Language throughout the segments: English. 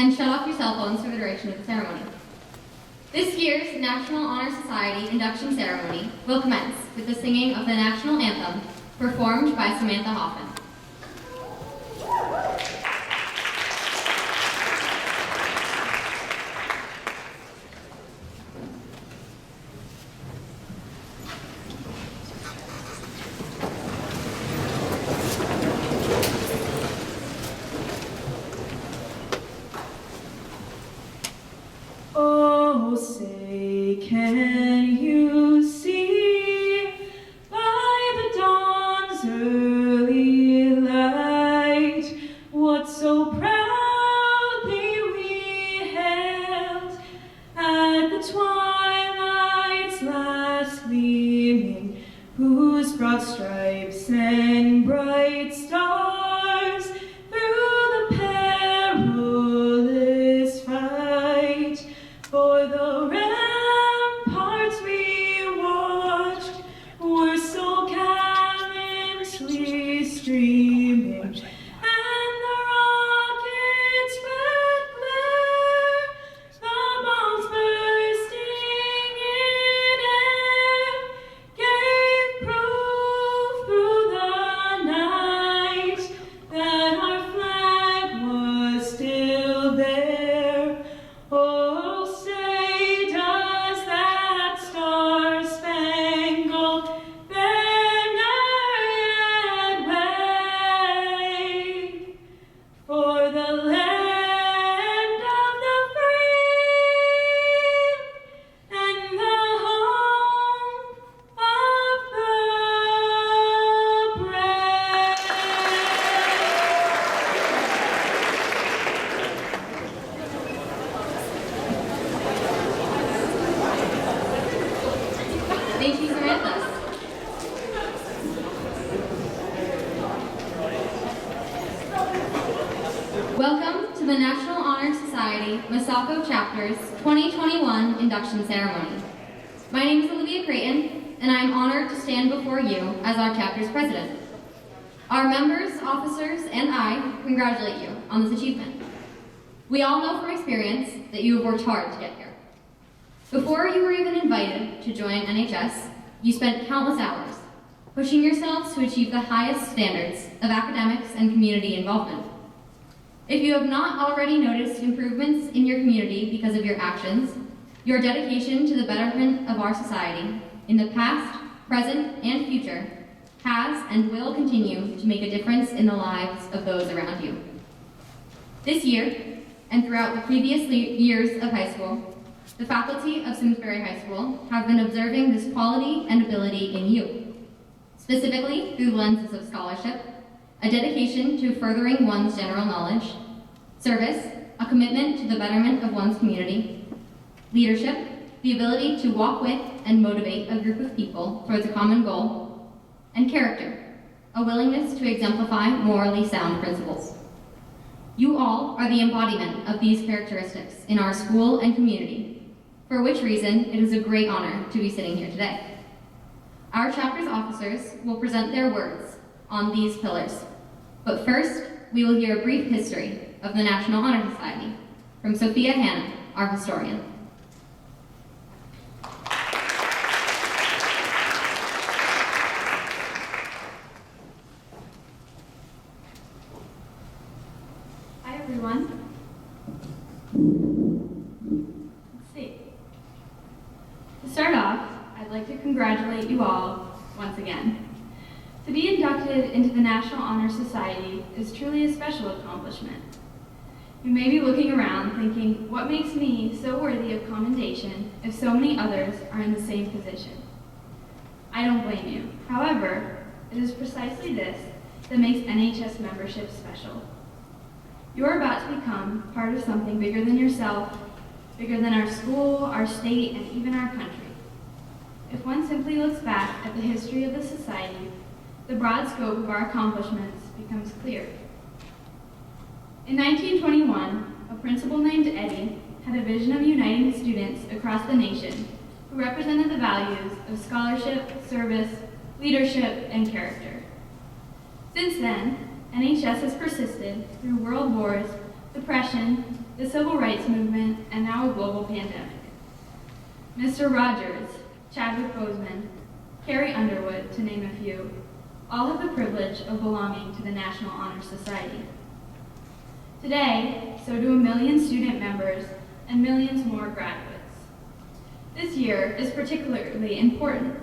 and shut off your cell phones for the duration of the ceremony. This year's National Honor Society induction ceremony will commence with the singing of the national anthem performed by Samantha Hoffman. Oh, say, can you see by the dawn's early light what so proudly we hailed at the twilight's last gleaming, whose broad stripes and bright stars through the perilous fight for the ramparts we watched were so gallantly streaming, and the rockets' red glare, the bombs bursting in air, gave proof through the night that our flag was still there. Oh, say does that star-spangled banner yet wave for the land of the free and the home of the brave? Thank you, Samantha. Welcome to the National Honor Society Massaco Chapter's 2021 induction ceremony. My name is Olivia Creighton, and I am honored to stand before you as our chapter's president. Our members, officers, and I congratulate you on this achievement. We all know from experience that you have worked hard to get here. Before you were even invited to join NHS, you spent countless hours pushing yourselves to achieve the highest standards of academics and community involvement. If you have not already noticed improvements in your community because of your actions, your dedication to the betterment of our society in the past, present, and future has and will continue to make a difference in the lives of those around you. This year, and throughout the previous years of high school, the faculty of Simsbury High School have been observing this quality and ability in you, specifically through the lenses of scholarship, a dedication to furthering one's general knowledge, service, a commitment to the betterment of one's community, leadership, the ability to walk with and motivate a group of people towards a common goal, and character, a willingness to exemplify morally sound principles. You all are the embodiment of these characteristics in our school and community, for which reason it is a great honor to be sitting here today. Our chapter's officers will present their words on these pillars, but first we will hear a brief history of the National Honor Society from Sophia Hanna, our historian. Hi everyone. Let's see. To start off, I'd like to congratulate you all once again. To be inducted into the National Honor Society is truly a special accomplishment. You may be looking around thinking, what makes me so worthy of commendation if so many others are in the same position? I don't blame you. However, it is precisely this that makes NHS membership special. You're about to become part of something bigger than yourself, bigger than our school, our state, and even our country. If one simply looks back at the history of the society, the broad scope of our accomplishments becomes clear. In 1921, a principal named Eddie had a vision of uniting students across the nation who represented the values of scholarship, service, leadership, and character. Since then, NHS has persisted through world wars, depression, the civil rights movement, and now a global pandemic. Mr. Rogers, Chadwick Boseman, Carrie Underwood, to name a few, all have the privilege of belonging to the National Honor Society. Today, so do 1 million student members and millions more graduates. This year is particularly important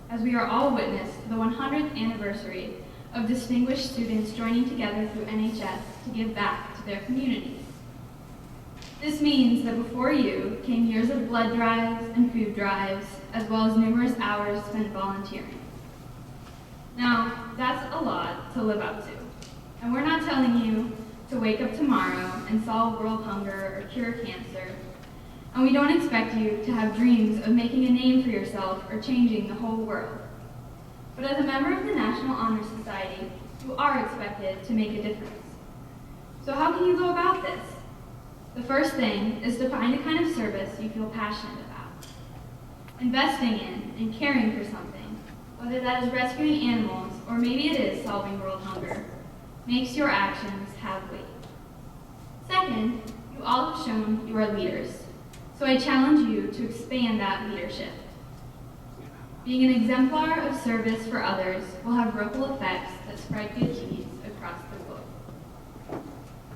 as we are all witness to the 100th anniversary of distinguished students joining together through NHS to give back to their communities. This means that before you came years of blood drives and food drives, as well as numerous hours spent volunteering. Now, that's a lot to live up to. And we're not telling you to wake up tomorrow and solve world hunger or cure cancer. And we don't expect you to have dreams of making a name for yourself or changing the whole world. But as a member of the National Honor Society, you are expected to make a difference. So how can you go about this? The first thing is to find a kind of service you feel passionate about. Investing in and caring for something, whether that is rescuing animals or maybe it is solving world hunger, makes your actions have weight. Second, you all have shown you are leaders, so I challenge you to expand that leadership. Being an exemplar of service for others will have ripple effects that spread good deeds across the globe.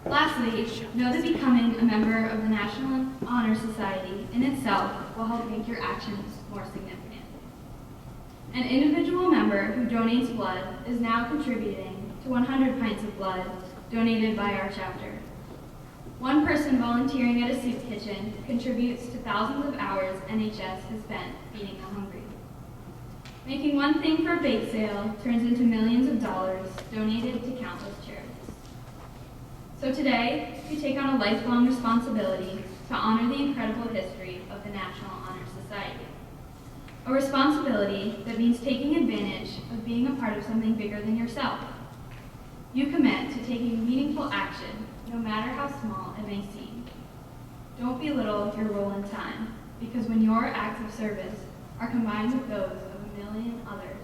Lastly, know that becoming a member of the National Honor Society in itself will help make your actions more significant. An individual member who donates blood is now contributing to 100 pints of blood donated by our chapter. One person volunteering at a soup kitchen contributes to thousands of hours NHS has spent feeding the hungry. Making one thing for a bake sale turns into millions of dollars donated to countless charities. So today, we take on a lifelong responsibility to honor the incredible history of the National Honor Society. A responsibility that means taking advantage of being a part of something bigger than yourself. You commit to taking meaningful action, no matter how small it may seem. Don't belittle your role in time, because when your acts of service are combined with those of 1 million others,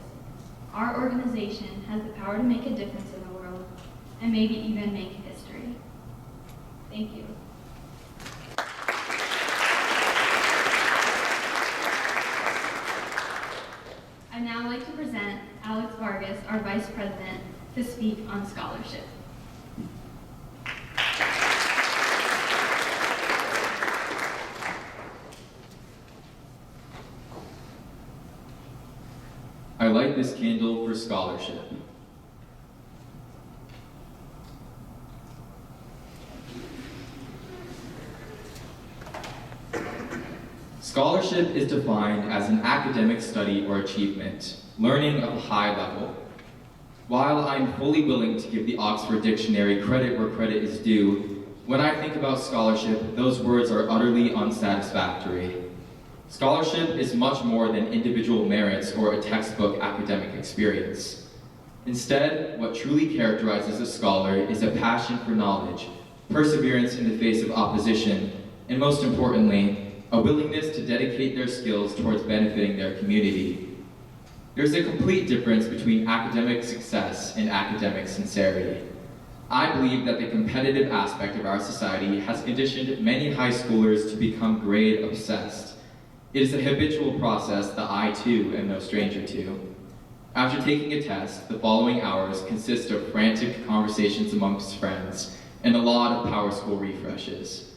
our organization has the power to make a difference in the world, and maybe even make history. Thank you. I'd now like to present Alex Vargas, our Vice President, to speak on scholarship. I light this candle for scholarship. Scholarship is defined as an academic study or achievement, learning of a high level. While I'm fully willing to give the Oxford Dictionary credit where credit is due, when I think about scholarship, those words are utterly unsatisfactory. Scholarship is much more than individual merits or a textbook academic experience. Instead, what truly characterizes a scholar is a passion for knowledge, perseverance in the face of opposition, and most importantly, a willingness to dedicate their skills towards benefiting their community. There's a complete difference between academic success and academic sincerity. I believe that the competitive aspect of our society has conditioned many high schoolers to become grade obsessed. It is a habitual process that I too am no stranger to. After taking a test, the following hours consist of frantic conversations amongst friends and a lot of power school refreshes.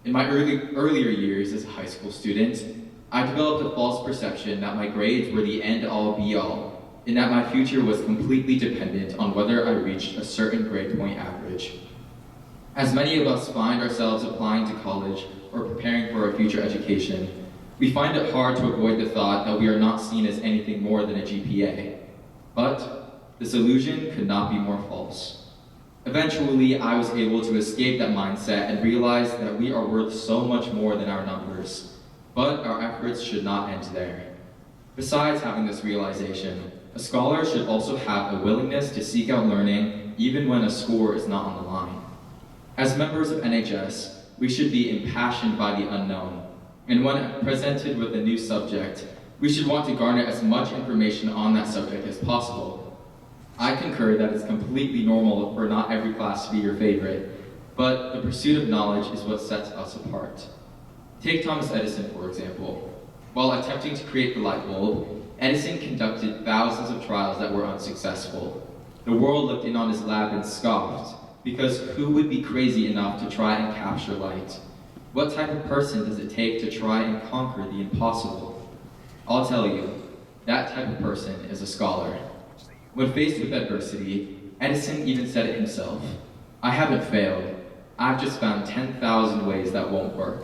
In my earlier years as a high school student, I developed a false perception that my grades were the end-all be-all, and that my future was completely dependent on whether I reached a certain grade point average. As many of us find ourselves applying to college or preparing for our future education, we find it hard to avoid the thought that we are not seen as anything more than a GPA. But this illusion could not be more false. Eventually, I was able to escape that mindset and realize that we are worth so much more than our numbers. But our efforts should not end there. Besides having this realization, a scholar should also have a willingness to seek out learning even when a score is not on the line. As members of NHS, we should be impassioned by the unknown. And when presented with a new subject, we should want to garner as much information on that subject as possible. I concur that it's completely normal for not every class to be your favorite, but the pursuit of knowledge is what sets us apart. Take Thomas Edison, for example. While attempting to create the light bulb, Edison conducted thousands of trials that were unsuccessful. The world looked in on his lab and scoffed, because who would be crazy enough to try and capture light? What type of person does it take to try and conquer the impossible? I'll tell you, that type of person is a scholar. When faced with adversity, Edison even said it himself, "I haven't failed, I've just found 10,000 ways that won't work."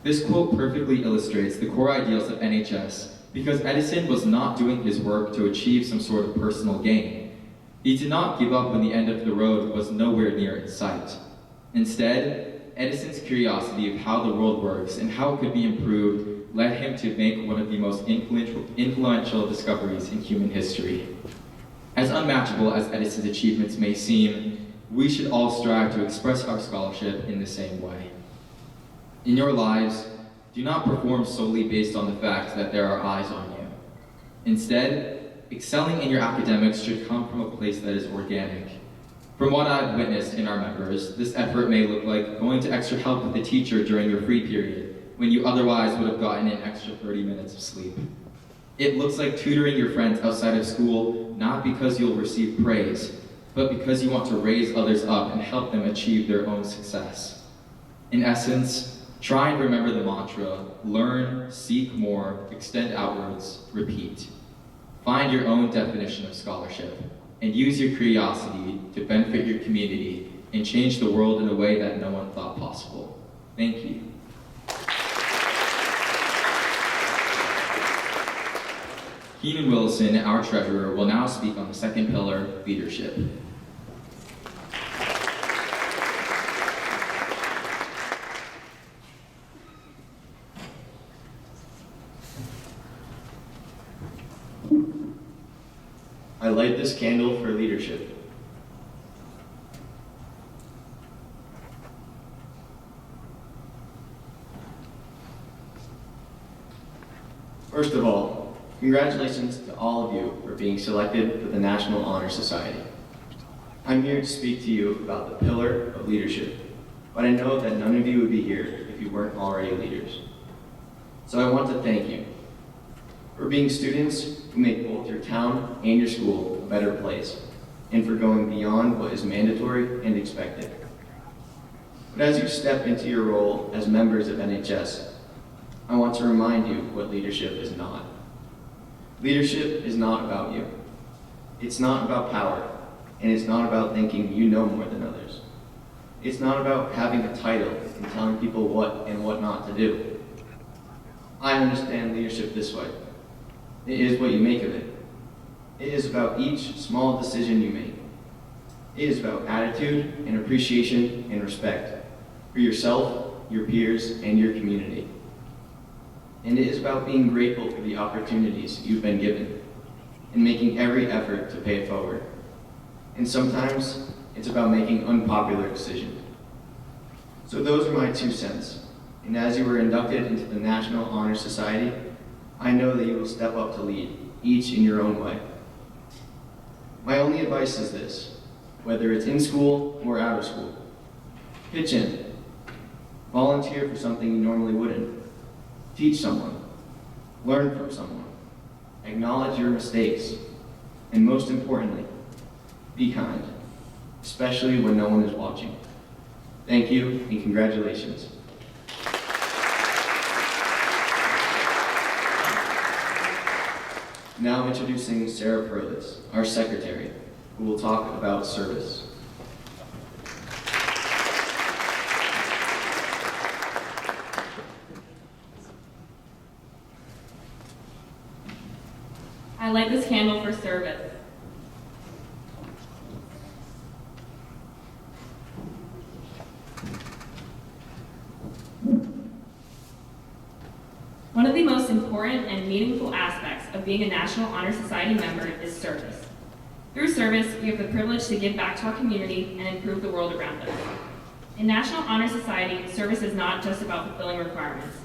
This quote perfectly illustrates the core ideals of NHS because Edison was not doing his work to achieve some sort of personal gain. He did not give up when the end of the road was nowhere near in sight. Instead, Edison's curiosity of how the world works and how it could be improved led him to make one of the most influential discoveries in human history. As unmatchable as Edison's achievements may seem, we should all strive to express our scholarship in the same way. In your lives, do not perform solely based on the fact that there are eyes on you. Instead, excelling in your academics should come from a place that is organic. From what I've witnessed in our members, this effort may look like going to extra help with the teacher during your free period, when you otherwise would have gotten an extra 30 minutes of sleep. It looks like tutoring your friends outside of school, not because you'll receive praise, but because you want to raise others up and help them achieve their own success. In essence, try and remember the mantra, learn, seek more, extend outwards, repeat. Find your own definition of scholarship, and use your curiosity to benefit your community and change the world in a way that no one thought possible. Thank you. Keenan Wilson, our treasurer, will now speak on the second pillar, leadership. I light this candle for leadership. First of all, congratulations to all of you for being selected for the National Honor Society. I'm here to speak to you about the pillar of leadership, but I know that none of you would be here if you weren't already leaders. So I want to thank you for being students who make both your town and your school a better place, and for going beyond what is mandatory and expected. But as you step into your role as members of NHS, I want to remind you what leadership is not. Leadership is not about you. It's not about power, and it's not about thinking you know more than others. It's not about having a title and telling people what and what not to do. I understand leadership this way. It is what you make of it. It is about each small decision you make. It is about attitude and appreciation and respect for yourself, your peers, and your community. And it is about being grateful for the opportunities you've been given and making every effort to pay it forward. And sometimes it's about making unpopular decisions. So those are my 2 cents. And as you were inducted into the National Honor Society, I know that you will step up to lead, each in your own way. My only advice is this, whether it's in school or out of school. Pitch in. Volunteer for something you normally wouldn't. Teach someone. Learn from someone. Acknowledge your mistakes. And most importantly, be kind, especially when no one is watching. Thank you and congratulations. Now introducing Sarah Perlis, our secretary, who will talk about service. I light this candle for service. One of the most important and meaningful aspects of being a National Honor Society member is service. Through service, we have the privilege to give back to our community and improve the world around us. In National Honor Society, service is not just about fulfilling requirements.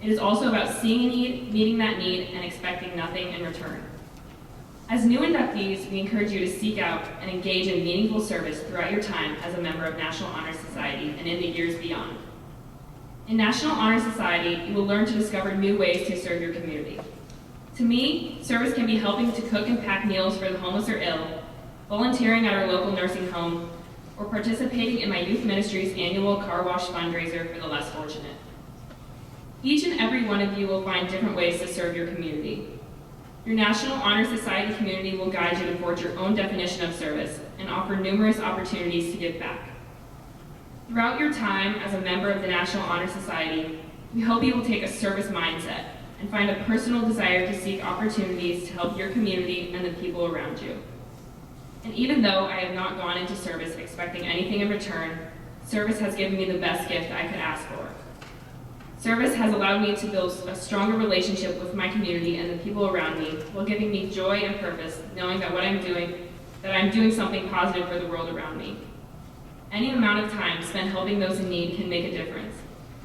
It is also about seeing a need, meeting that need, and expecting nothing in return. As new inductees, we encourage you to seek out and engage in meaningful service throughout your time as a member of National Honor Society and in the years beyond. In National Honor Society, you will learn to discover new ways to serve your community. To me, service can be helping to cook and pack meals for the homeless or ill, volunteering at our local nursing home, or participating in my youth ministry's annual car wash fundraiser for the less fortunate. Each and every one of you will find different ways to serve your community. Your National Honor Society community will guide you to forge your own definition of service and offer numerous opportunities to give back. Throughout your time as a member of the National Honor Society, we hope you will take a service mindset and find a personal desire to seek opportunities to help your community and the people around you. And even though I have not gone into service expecting anything in return, service has given me the best gift I could ask for. Service has allowed me to build a stronger relationship with my community and the people around me, while giving me joy and purpose, knowing that I'm doing something positive for the world around me. Any amount of time spent helping those in need can make a difference,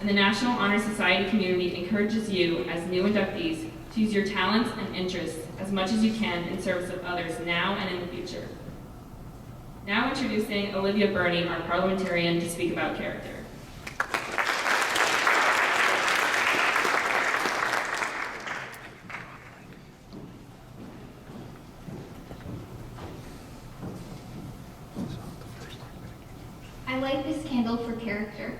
and the National Honor Society community encourages you as new inductees to use your talents and interests as much as you can in service of others now and in the future. Now introducing Olivia Burney, our parliamentarian, to speak about character. I light this candle for character.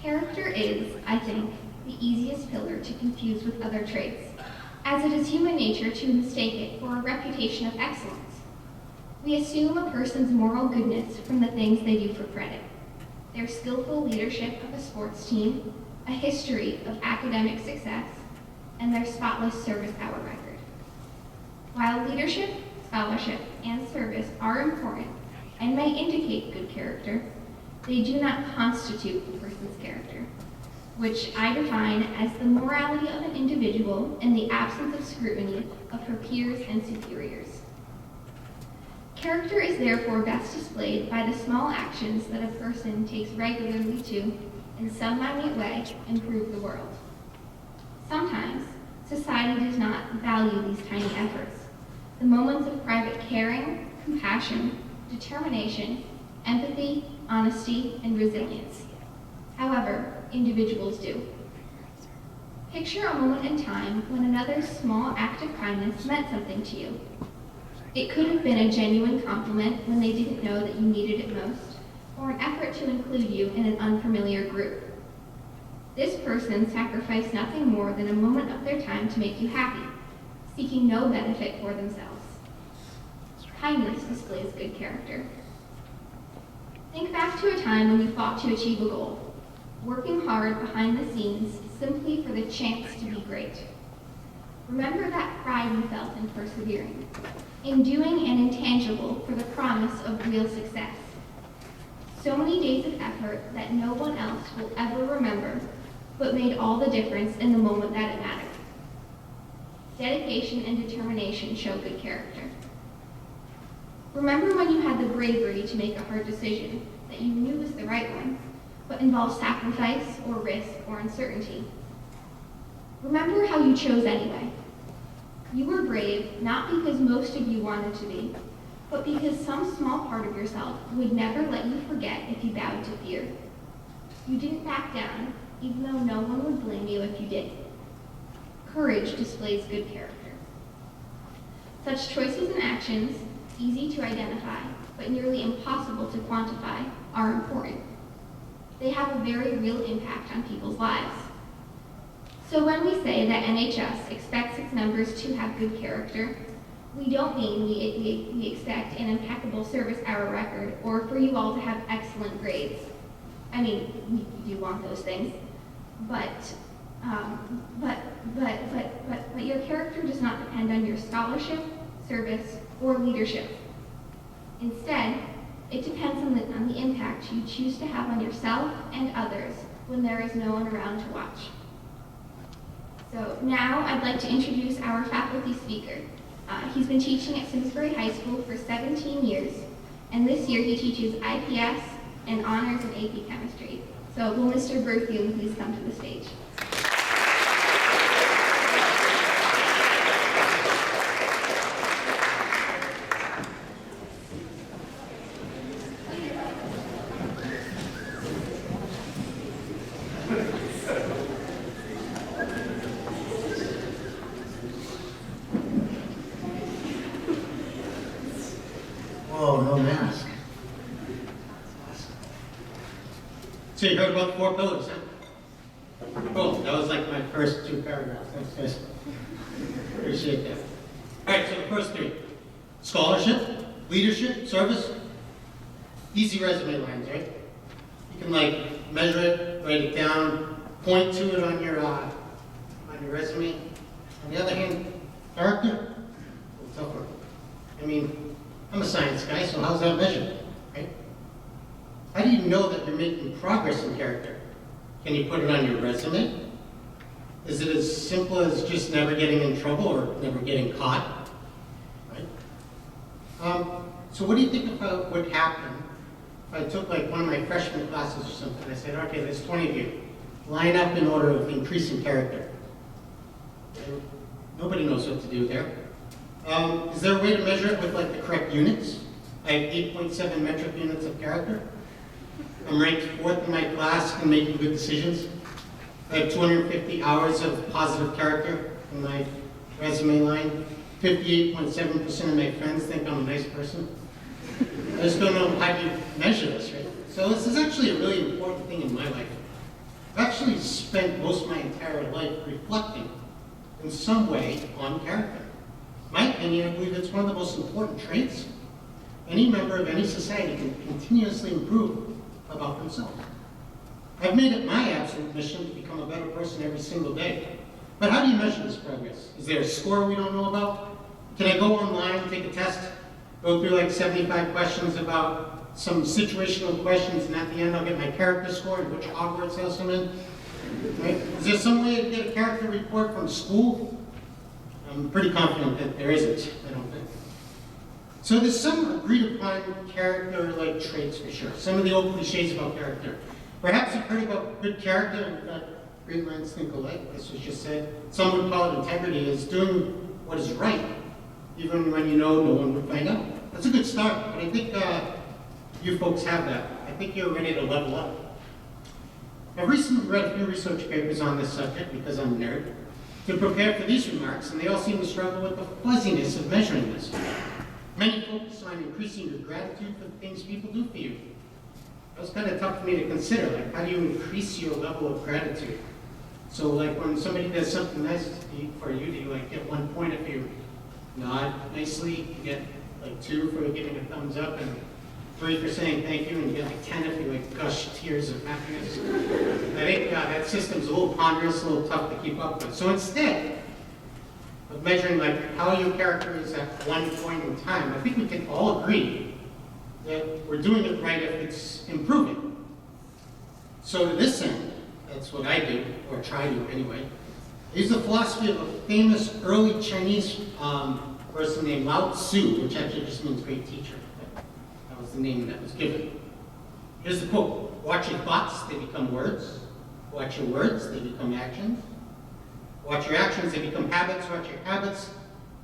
Character is, I think, the easiest pillar to confuse with other traits, as it is human nature to mistake it for a reputation of excellence. We assume a person's moral goodness from the things they do for credit: their skillful leadership of a sports team, a history of academic success, and their spotless service hour record. While leadership, scholarship, and service are important and may indicate good character, they do not constitute a person's character, which I define as the morality of an individual in the absence of scrutiny of her peers and superiors. Character is therefore best displayed by the small actions that a person takes regularly to, in some minute way, improve the world. Sometimes, society does not value these tiny efforts, the moments of private caring, compassion, determination, empathy, honesty, and resilience. However, individuals do. Picture a moment in time when another's small act of kindness meant something to you. It could have been a genuine compliment when they didn't know that you needed it most, or an effort to include you in an unfamiliar group. This person sacrificed nothing more than a moment of their time to make you happy, seeking no benefit for themselves. Kindness displays good character. Think back to a time when you fought to achieve a goal, working hard behind the scenes simply for the chance to be great. Remember that pride you felt in persevering, in doing an intangible for the promise of real success. So many days of effort that no one else will ever remember, but made all the difference in the moment that it mattered. Dedication and determination show good character. Remember when you had the bravery to make a hard decision that you knew was the right one, but involved sacrifice or risk or uncertainty. Remember how you chose anyway. You were brave not because most of you wanted to be, but because some small part of yourself would never let you forget if you bowed to fear. You didn't back down, even though no one would blame you if you did. Courage displays good character. Such choices and actions, easy to identify, but nearly impossible to quantify, are important. They have a very real impact on people's lives. So when we say that NHS expects its members to have good character, we don't mean we expect an impeccable service hour record or for you all to have excellent grades. I mean, we do want those things, but your character does not depend on your scholarship, service, or leadership. Instead, it depends on the impact you choose to have on yourself and others when there is no one around to watch. So now I'd like to introduce our faculty speaker. He's been teaching at Simsbury High School for 17 years. and this year he teaches IPS and honors in AP chemistry. So will Mr. Berthium please come to the stage? Whoa, no mask. So you heard about the 4 pillars, huh? Cool, that was like my first 2 paragraphs. Thanks, guys. Appreciate that. All right, so the first 3. Scholarship, leadership, service. Easy resume lines, right? You can like measure it, write it down, point to it on your resume. On the other hand, character, a little tougher. I mean, I'm a science guy, so how's that measured, right? How do you know that you're making progress in character? Can you put it on your resume? Is it as simple as just never getting in trouble or never getting caught, right? So what do you think about what happened if I took like one of my freshman classes or something? I said, okay, there's 20 of you. Line up in order of increasing character. And nobody knows what to do there. Is there a way to measure it with like the correct units? I have 8.7 metric units of character. I'm ranked 4th in my class in making good decisions. I have 250 hours of positive character in my resume line. 58.7% of my friends think I'm a nice person. I just don't know how you measure this, right? So this is actually a really important thing in my life. I've actually spent most of my entire life reflecting in some way on character. In my opinion, I believe it's one of the most important traits. Any member of any society can continuously improve about themselves. I've made it my absolute mission to become a better person every single day. But how do you measure this progress? Is there a score we don't know about? Can I go online, take a test, go through like 75 questions about some situational questions, and at the end I'll get my character score and which Hogwarts house I'm in? Right? Is there some way to get a character report from school? I'm pretty confident that there isn't, I don't think. So there's some agreed upon character-like traits for sure. Some of the old cliches about character. Perhaps you've heard about good character, in fact, great minds think alike, this was just said. Some would call it integrity, is doing what is right, even when you know no one would find out. That's a good start, but I think you folks have that. I think you're ready to level up. I've recently read a few research papers on this subject, because I'm a nerd, to prepare for these remarks, and they all seem to struggle with the fuzziness of measuring this. Many focus on increasing your gratitude for the things people do for you. That was kind of tough for me to consider, like how do you increase your level of gratitude? So like when somebody does something nice for you, do you like get 1 point if you nod nicely? You get like 2 for giving a thumbs up, and 3 for saying thank you, and you get like 10 if you like gush tears of happiness. I think that system's a little ponderous, a little tough to keep up with. So instead of measuring like how your character is at 1 point in time, I think we can all agree that we're doing it right if it's improving. So to this end, that's what I do, or try to anyway. I use the philosophy of a famous early Chinese person named Lao Tzu, which actually just means great teacher. That was the name that was given. Here's the quote: watch your thoughts, they become words. Watch your words, they become actions. Watch your actions, they become habits. Watch your habits,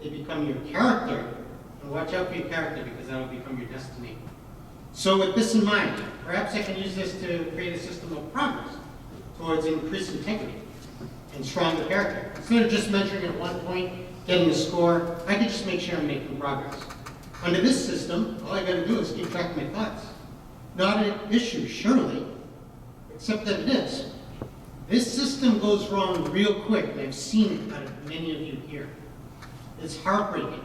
they become your character. And watch out for your character, because that will become your destiny. So with this in mind, perhaps I can use this to create a system of progress towards increased integrity and stronger character. Instead of just measuring at 1 point, getting a score, I can just make sure I'm making progress. Under this system, all I gotta do is keep track of my thoughts. Not an issue, surely, except that it is. This system goes wrong real quick, and I've seen it out of many of you here. It's heartbreaking.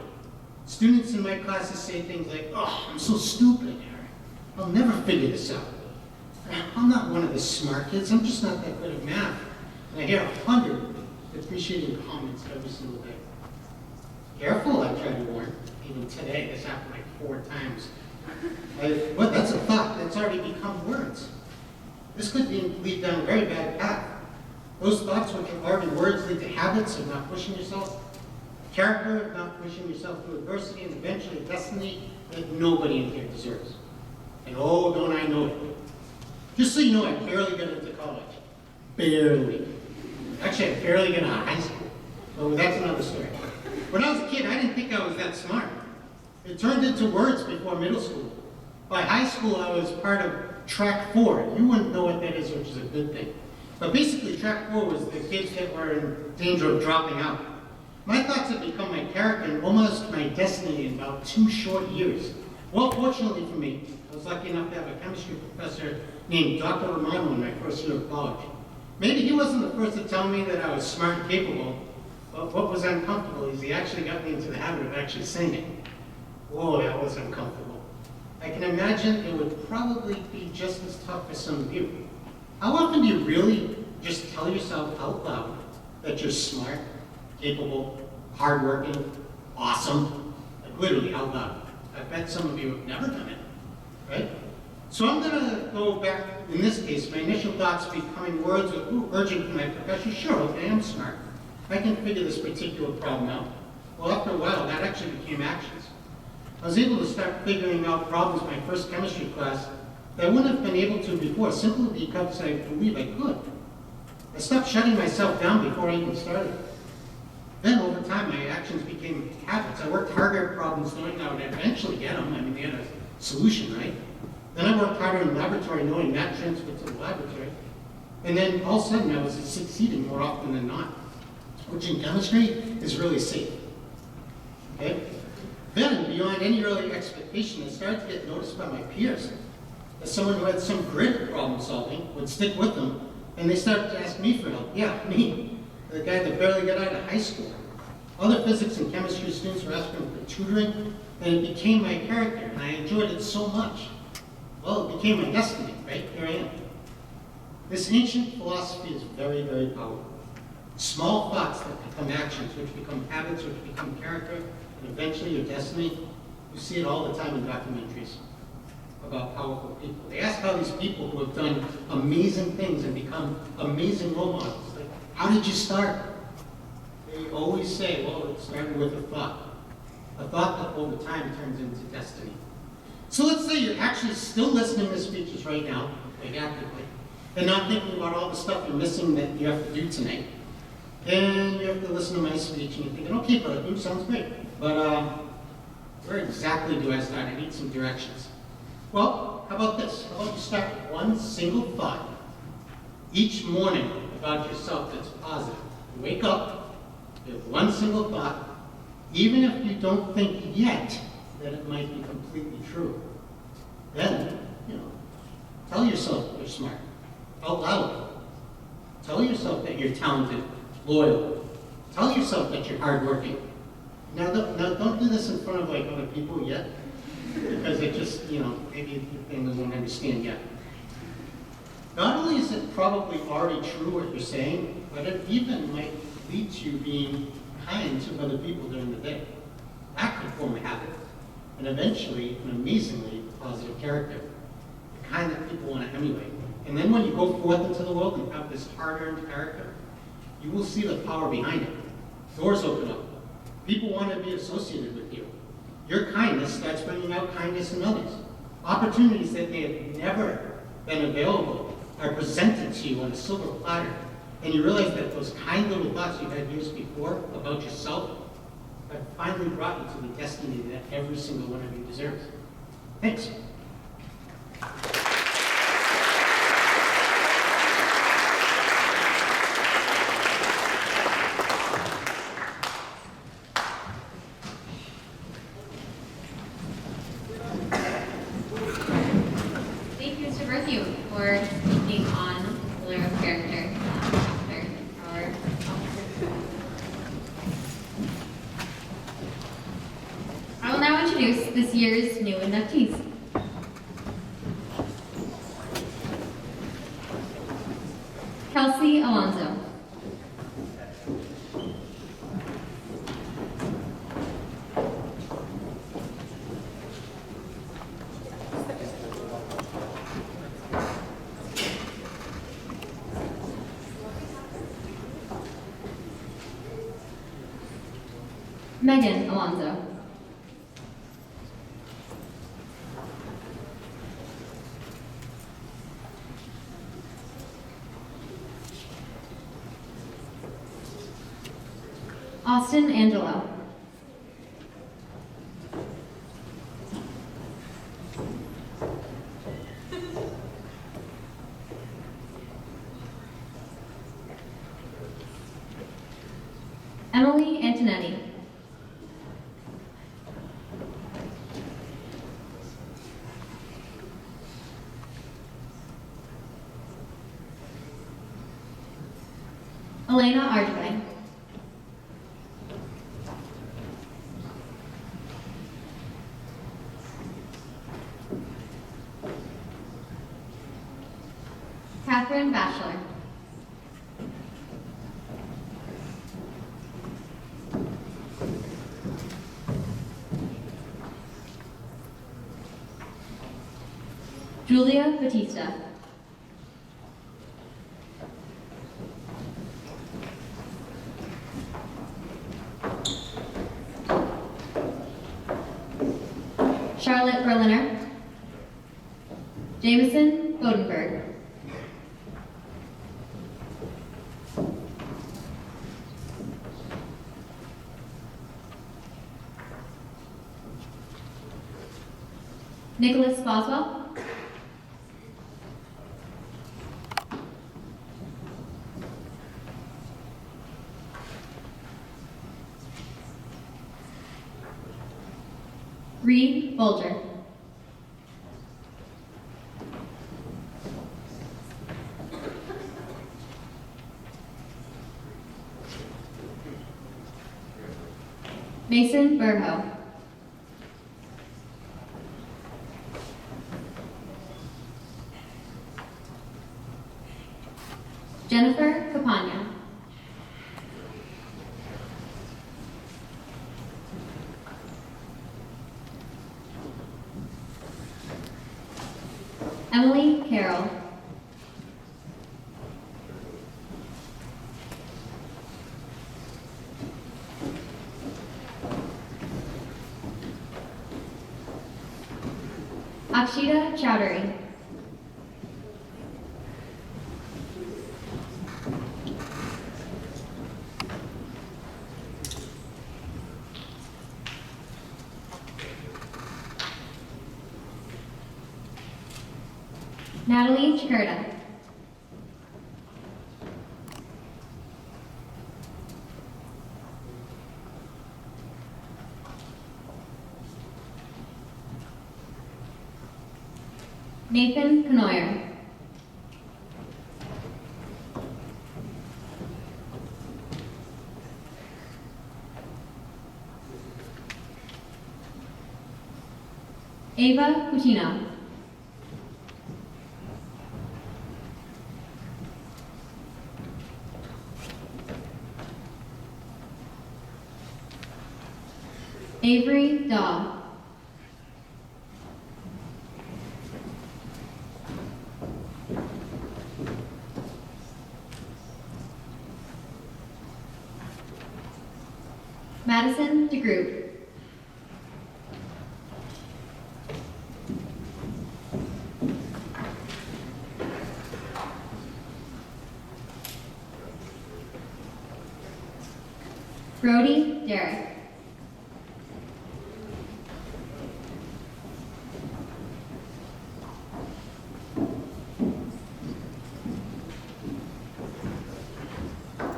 Students in my classes say things like, oh, I'm so stupid, Harry. I'll never figure this out. I'm not one of the smart kids, I'm just not that good at math. And I hear 100 depreciating comments every single day. Careful, I try to warn. Even today, this happened like 4 times. What? That's a thought. That's already become words. This could lead down a very bad path. Those thoughts, which are already words, lead to habits of not pushing yourself. character of not pushing yourself through adversity, and eventually a destiny that nobody in here deserves. And oh, don't I know it. Just so you know, I barely got into college. Barely. Actually, I barely got out of high school. But that's another story. When I was a kid, I didn't think I was that smart. It turned into words before middle school. By high school, I was part of track 4. You wouldn't know what that is, which is a good thing. But basically, track 4 was the kids that were in danger of dropping out. My thoughts had become my character and almost my destiny in about 2 short years. Well, fortunately for me, I was lucky enough to have a chemistry professor named Dr. Romano in my first year of college. Maybe he wasn't the first to tell me that I was smart and capable, but what was uncomfortable is he actually got me into the habit of actually saying it. Whoa, that was uncomfortable. I can imagine it would probably be just as tough for some of you. How often do you really just tell yourself out loud that you're smart, capable, hardworking, awesome? Like literally out loud. I bet some of you have never done it, right? So I'm gonna go back, in this case, my initial thoughts becoming words of, ooh, urging from my professor, sure, okay, I'm smart. I can figure this particular problem out. Well, after a while, that actually became actions. I was able to start figuring out problems in my first chemistry class that I wouldn't have been able to before, simply because I believe I could. I stopped shutting myself down before I even started. Then over time, my actions became habits. I worked harder at problems knowing I would eventually get them. I mean, they had a solution, right? Then I worked harder in the laboratory knowing that transferred to the laboratory. And then all of a sudden, I was succeeding more often than not, which in chemistry is really safe. Okay? Then, beyond any early expectation, I started to get noticed by my peers as someone who had some grit at problem solving would stick with them, and they started to ask me for help. Yeah, me, the guy that barely got out of high school. Other physics and chemistry students were asking for tutoring, and it became my character, and I enjoyed it so much. Well, it became my destiny, right? Here I am. This ancient philosophy is very, very powerful. Small thoughts that become actions, which become habits, which become character, and eventually your destiny. You see it all the time in documentaries about powerful people. They ask how these people who have done amazing things and become amazing role models, like, how did you start? They always say, well, it started with a thought that over time turns into destiny. So let's say you're actually still listening to speeches right now, like actively, and not thinking about all the stuff you're missing that you have to do tonight. And you have to listen to my speech and you're thinking, okay, Perlis, sounds great. But where exactly do I start? I need some directions. Well, how about this? How about you start with one single thought each morning about yourself that's positive. You wake up, you have one single thought, even if you don't think yet that it might be completely true. Then, tell yourself you're smart. Out loud. Tell yourself that you're talented, loyal. Tell yourself that you're hardworking. Now don't do this in front of like other people yet, because it just, maybe your family won't understand yet. Not only is it probably already true what you're saying, but it even might lead to you being kind to other people during the day. That could form a habit, and eventually an amazingly positive character, the kind that people want to emulate. And then when you go forth into the world and have this hard-earned character, you will see the power behind it. Doors open up. People want to be associated with you. Your kindness starts bringing out kindness in others. Opportunities that may have never been available are presented to you on a silver platter. And you realize that those kind little thoughts you had years before about yourself have finally brought you to the destiny that every single one of you deserves. Thanks. Thank you, Mr. Berthew, for speaking on the pillar of character. I will now introduce this year's new inductees. Kelsey Alonso. Megan Alonzo. Austin Angelo. Emily Antonetti. Elena Ardway. Catherine Batchelor. Julia Batista. Charlotte Berliner. Jameson Bodenberg. Nicholas Boswell. Reed Bolger. Mason Burho. Jennifer Capagna. Emily Carroll. Akshita Chowdhury. Natalie Chikurda. Nathan Canoyer. Ava Coutinho. Avery Daw. Madison DeGroot. Brody Derrick.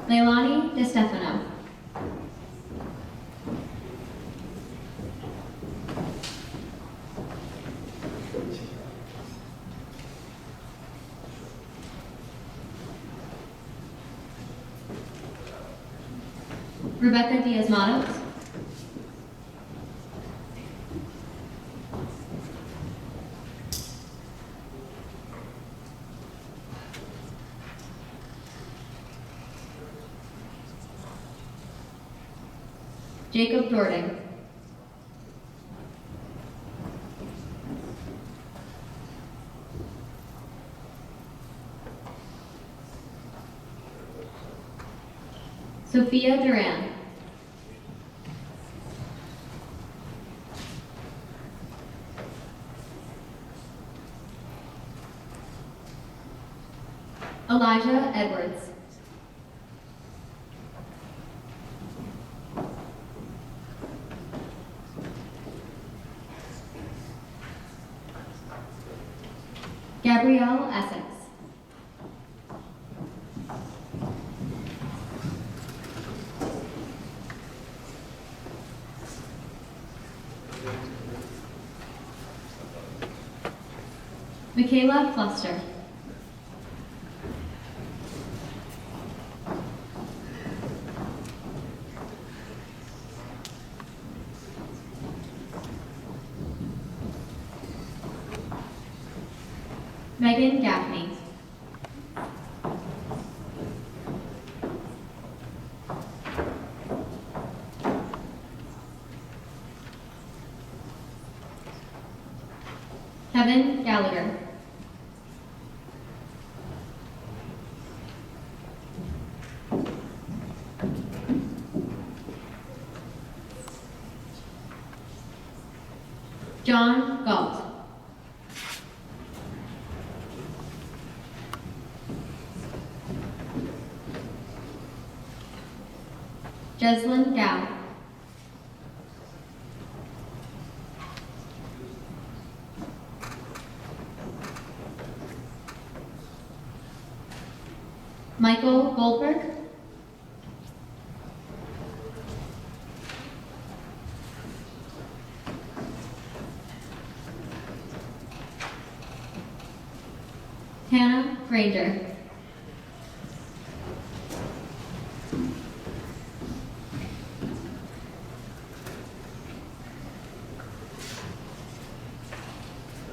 Leilani DeStefano. Rebecca Diaz-Matos. Jacob Jordan. Sophia Duran. Elijah Edwards. Gabrielle Essex. Michaela Fluster. Megan Gaffney. Kevin Gallagher. John Galt. Jeslyn Gow. Michael Goldberg. Hannah Granger.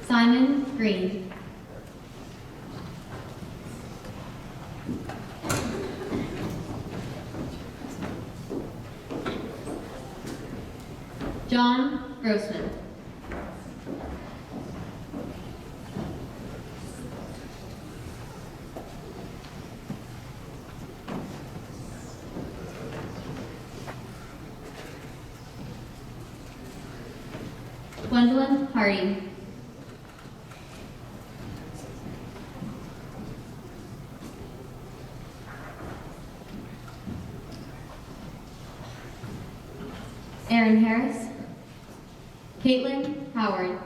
Simon Green. John Grossman. Gwendolyn Hardy. Aaron Harris. Caitlin Howard.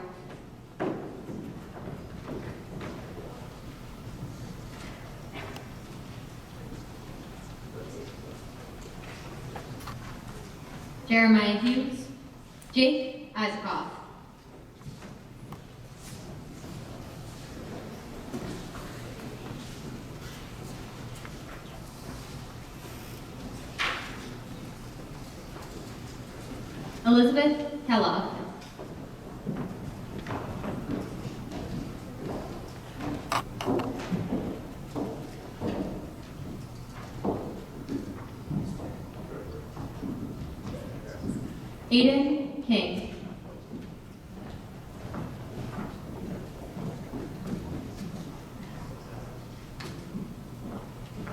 Jeremiah Hughes. Jake Isakoff. Elizabeth Kellogg. Aiden King.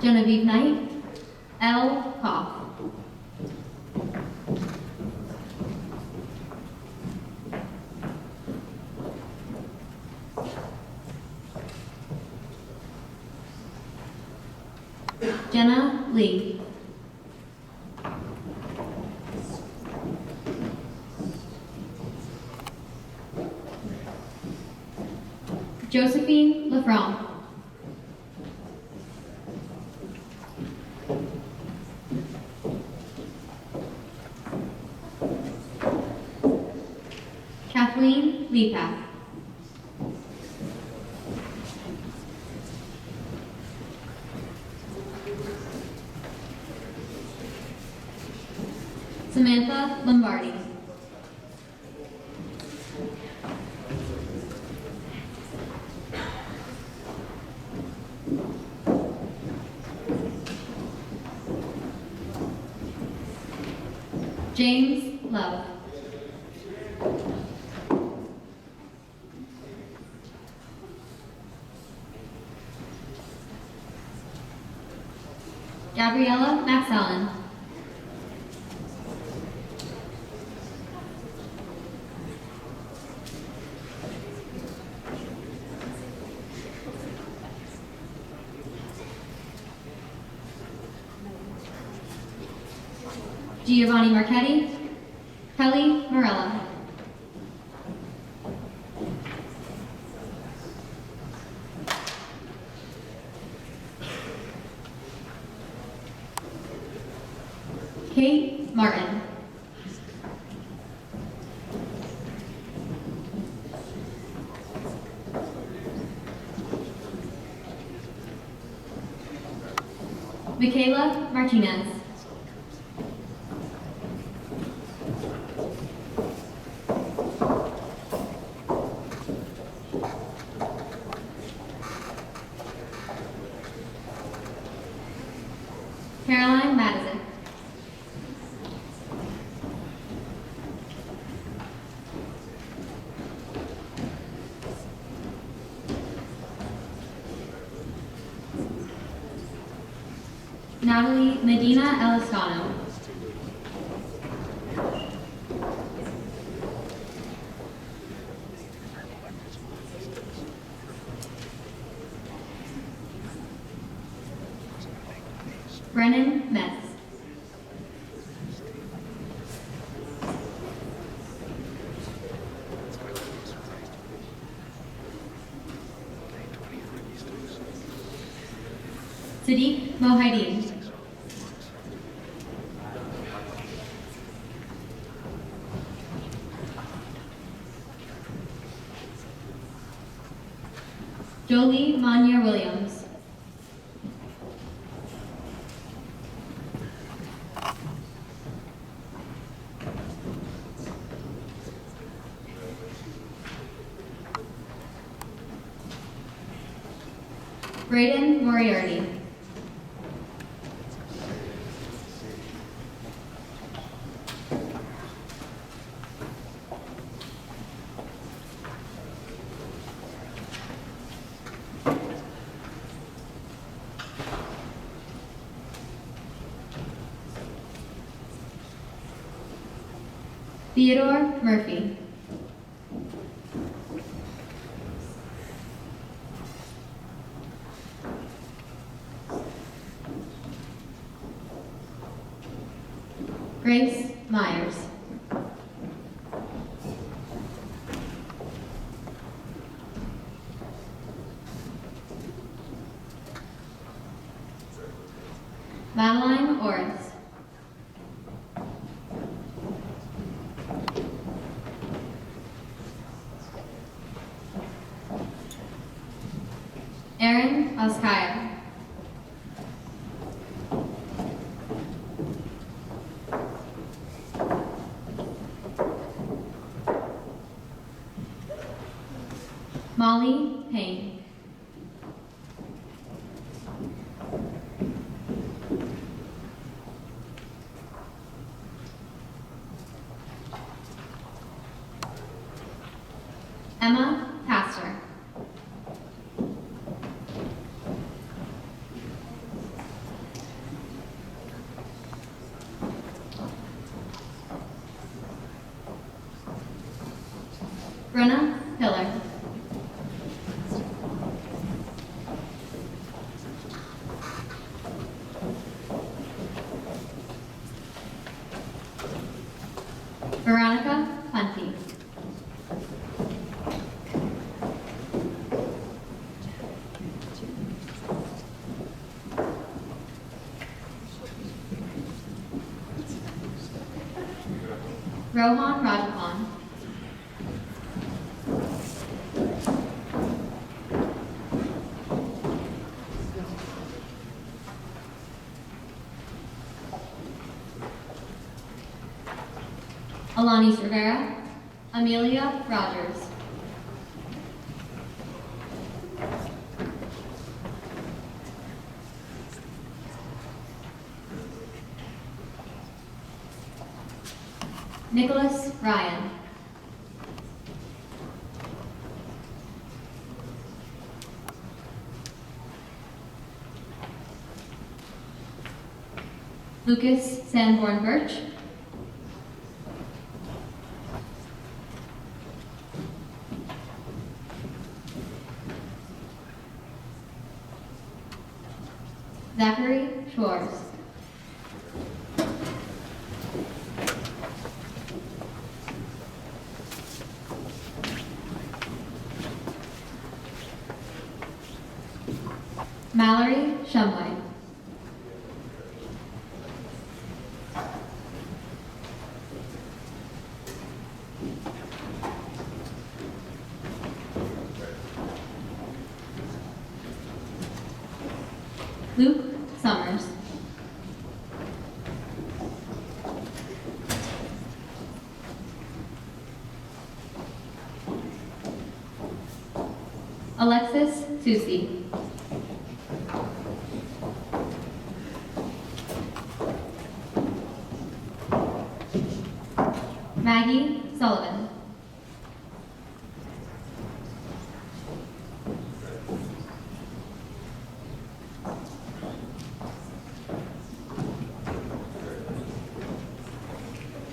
Genevieve Knight. L. Koff. Jenna Lee. Josephine Lafranc. Kathleen Leapath. Samantha Lombardi. James Love. Gabriella Maxellen. Giovanni Marchetti, Kelly Morella. Kate Martin. Michaela Martinez. Caroline Madison. Natalie Medina Eliscano. Brennan Metz. Sadiq Mohideen. Jolie Manya Williams. Braden Moriarty. Theodore Murphy. Grace Myers. Madeline Orris. Aaron Oskaya. Molly Payne. Emma Pastor. Brenna Pillar. Veronica Punty. Rohan Rajapan. Alanis Rivera. Amelia Rogers. Nicholas Ryan. Lucas Sanborn Birch. Zachary Schwartz. Mallory Shumway. Luke Summers. Alexis Susi. Maggie Sullivan.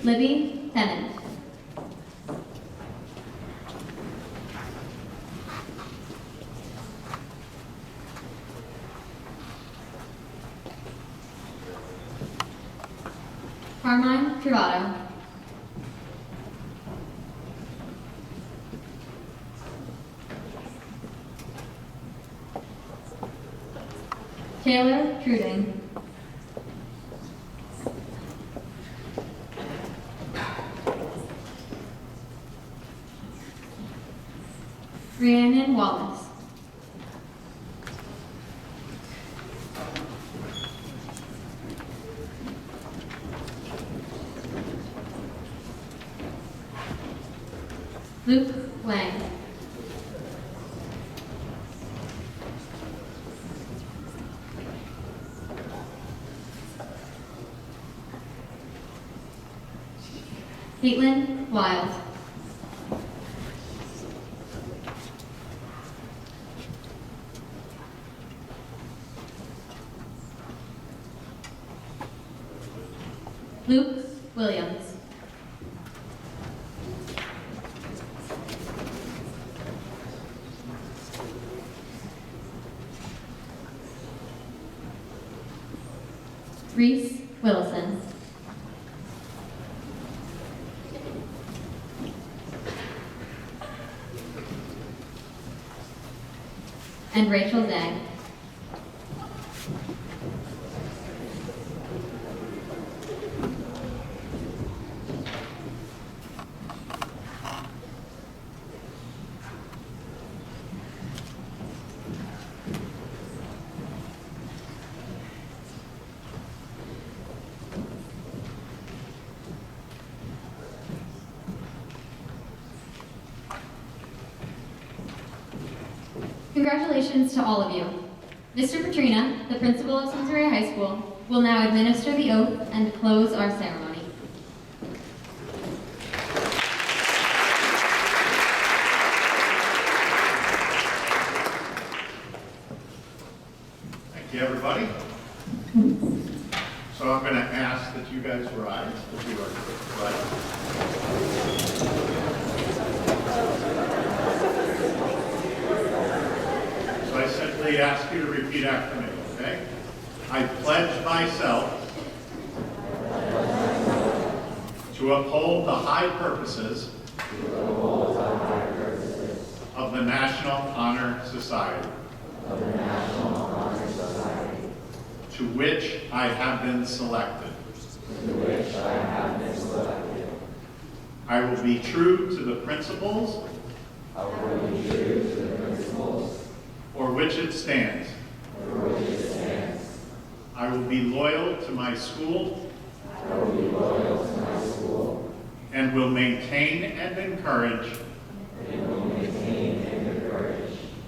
Libby Tennant. Carmine Curado. Taylor Truding. Rhiannon Wallace. Luke Wang. Caitlin Wild. Luke Williams. Reese Wilson. And Rachel Zhang. Congratulations to all of you. Mr. Petrina, the principal of Simsbury High School, will now administer the oath and close our ceremony. Thank you, everybody. So I'm going to ask that you guys rise if you are right. So I simply ask you to repeat after me, okay? I pledge myself to uphold the high purposes of the National Honor Society, to which I have been selected. I will be true to the principles for which it stands. I will be loyal to my school and will maintain and encourage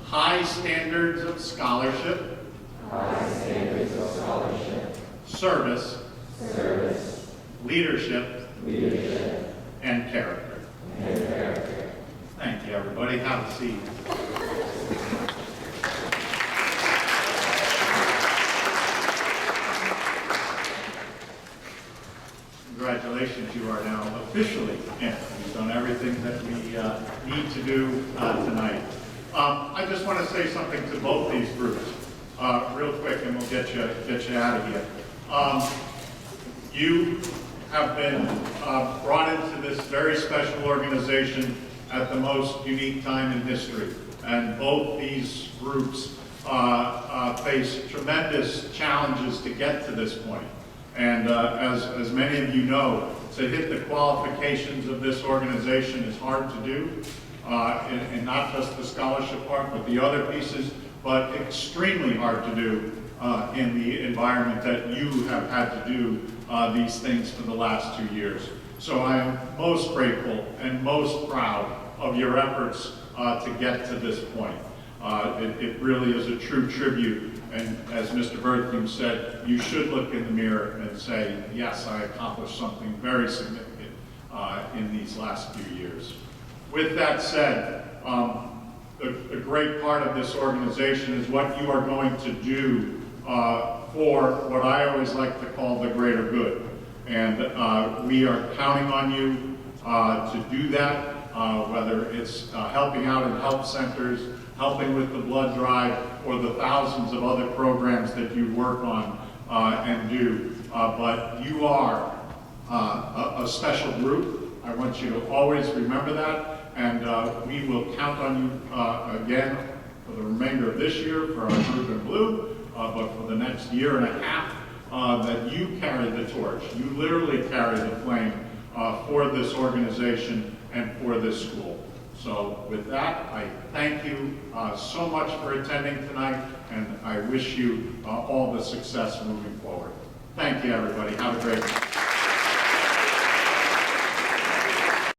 high standards of scholarship, service, leadership, and character. Thank you, everybody. Have a seat. Congratulations, you are now officially in. You've done everything that we need to do tonight. I just want to say something to both these groups real quick, and we'll get you out of here. You have been brought into this very special organization at the most unique time in history, and both these groups faced tremendous challenges to get to this point. And as many of you know, to hit the qualifications of this organization is hard to do, and not just the scholarship part, but the other pieces, but extremely hard to do in the environment that you have had to do these things for the last 2 years. So I am most grateful and most proud of your efforts to get to this point. It really is a true tribute, and as Mr. Berthium said, you should look in the mirror and say, yes, I accomplished something very significant in these last few years. With that said, a great part of this organization is what you are going to do for what I always like to call the greater good. And we are counting on you to do that, whether it's helping out in health centers, helping with the blood drive, or the thousands of other programs that you work on and do. But you are a special group. I want you to always remember that. And we will count on you again for the remainder of this year for our group in blue, but for the next year and a half, that you carry the torch. You literally carry the flame for this organization and for this school. So with that, I thank you so much for attending tonight, and I wish you all the success moving forward. Thank you, everybody. Have a great night.